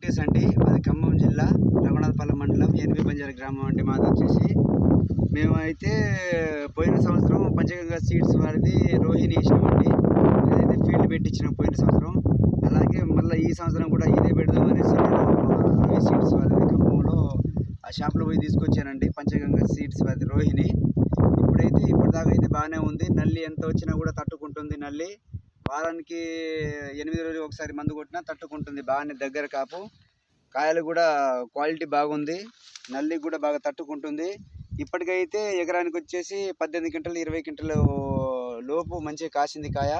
వెంకటేష్ అండి. మాది ఖమ్మం జిల్లా రఘునాథపాలెం మండలం ఎన్వి బంజారా గ్రామం అండి. మాది వచ్చేసి మేమైతే పోయిన సంవత్సరం పంచగంగా సీడ్స్ వారిది రోహిణి వేసినామండి. అదైతే ఫీల్డ్ పెట్టించినాం పోయిన సంవత్సరం. అలాగే మళ్ళీ ఈ సంవత్సరం కూడా ఇదే పెడదాం అనేసి రోహిణి సీడ్స్ వారిది ఖమ్మంలో ఆ షాప్లో పోయి తీసుకొచ్చానండి. పంచగంగా సీడ్స్ వారిది రోహిణి. ఇప్పటిదాకా అయితే బాగానే ఉంది. నల్లి ఎంత వచ్చినా కూడా తట్టుకుంటుంది. నల్లి వారానికి 8 రోజులు ఒకసారి మందు కొట్టినా తట్టుకుంటుంది. బాగానే దగ్గర కాపు, కాయలు కూడా క్వాలిటీ బాగుంది. నల్లి కూడా బాగా తట్టుకుంటుంది. ఇప్పటికైతే ఎకరానికి వచ్చేసి 18 క్వింటలు 20 క్వింటలు లోపు మంచిగా కాసింది కాయ.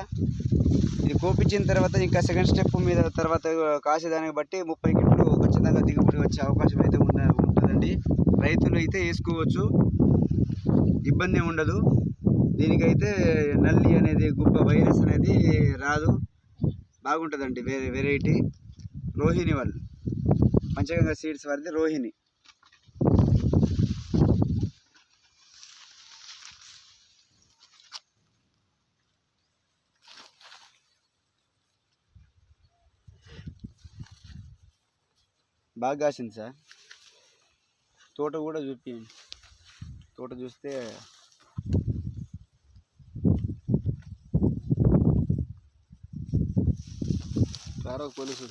ఇది కోపించిన తర్వాత ఇంకా సెకండ్ స్టెప్ మీద తర్వాత కాసేదాన్ని బట్టి 30 క్వింటలు ఖచ్చితంగా దిగుబడి వచ్చే అవకాశం అయితే ఉంటుందండి. రైతులు అయితే వేసుకోవచ్చు, ఇబ్బంది ఉండదు. దీనికైతే నల్లి అనేది గుబ్బ వైరస్ అనేది రాదు, బాగుంటుందండి. వెరైటీ రోహిణి వాళ్ళు పంచగంగా సీడ్స్ వారిది రోహిణి. బాగా కాసింది సార్. తోట కూడా చూపించండి. తోట చూస్తే పోలీసు